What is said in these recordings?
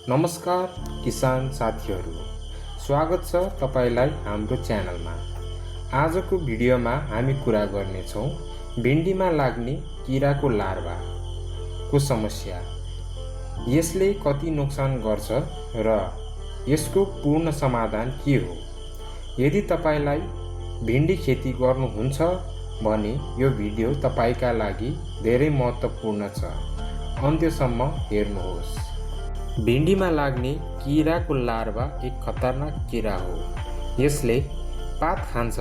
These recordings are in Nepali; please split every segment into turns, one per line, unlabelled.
नमस्कार किसान साथीहरू, स्वागत छ तपाईलाई हाम्रो च्यानलमा। आजको भिडियोमा हामी कुरा गर्नेछौँ भिन्डीमा लाग्ने किराको लार्भाको समस्या, यसले कति नोक्सान गर्छ र यसको पूर्ण समाधान के हो। यदि तपाईलाई भिन्डी खेती गर्नुहुन्छ भने यो भिडियो तपाईका लागि धेरै महत्त्वपूर्ण छ। अन्त्यसम्म हेर्नुहोस्। भिन्डीमा लाग्ने किराको लार्भा एक खतरनाक किरा हो। यसले पात खान्छ,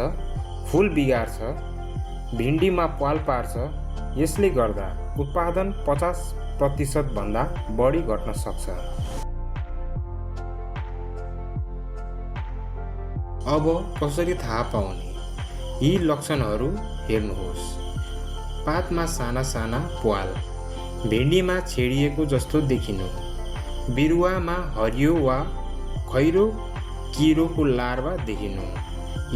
फूल बिगार्छ, भिन्डीमा प्वाल पार्छ। यसले गर्दा उत्पादन 50% भन्दा बढी घट्न सक्छ। अब कसरी थाहा पाउने? यी लक्षणहरू हेर्नुहोस्। पातमा साना साना प्वाल, भिन्डीमा छेडिएको जस्तो देखिनु, बिरुवामा हरियो वा खैरो किरोको लार्भा देखिनु।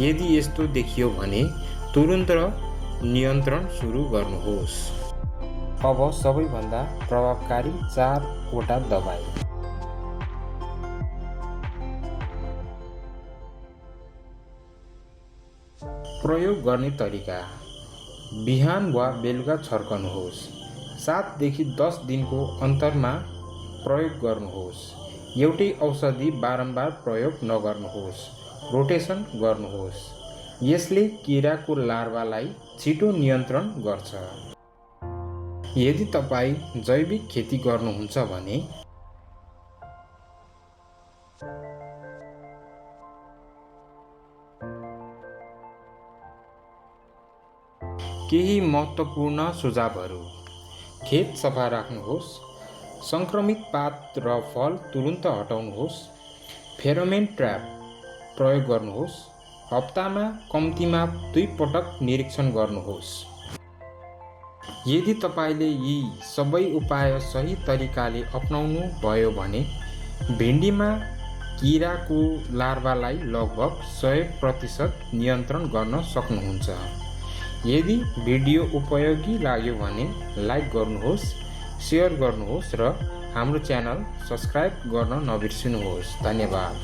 यदि यस्तो देखियो भने तुरुन्त नियन्त्रण सुरु गर्नुहोस्। अब सबैभन्दा प्रभावकारी 4वटा दबाई। प्रयोग गर्ने तरिका: बिहान वा बेलुका छर्कनुहोस्। 7 देखि 10 दिनको अन्तरमा प्रयोग गर्नुहोस्। एउटै औषधि बारम्बार प्रयोग नगर्नुहोस्, रोटेसन गर्नुहोस्। यसले किराको लार्भालाई छिटो नियन्त्रण गर्छ। यदि तपाईँ जैविक खेती गर्नुहुन्छ भने केही महत्त्वपूर्ण सुझावहरू: खेत सफा राख्नुहोस्, संक्रमित पात र फल तुरुन्त हटाउनुहोस्, फेरोमेन ट्र्याप प्रयोग गर्नुहोस्, हप्तामा कम्तीमा 2 पटक निरीक्षण गर्नुहोस्। यदि तपाईले यी सबै उपाय सही तरिकाले अपनाउनु भयो भने भिन्डीमा किराको लार्भालाई लगभग 100% नियन्त्रण गर्न सक्नुहुन्छ। यदि भिडियो उपयोगी लाग्यो भने लाइक गर्नुहोस्, सेयर गर्नुहोस् र हाम्रो च्यानल सब्स्क्राइब गर्न नबिर्सिनुहोस्। धन्यवाद।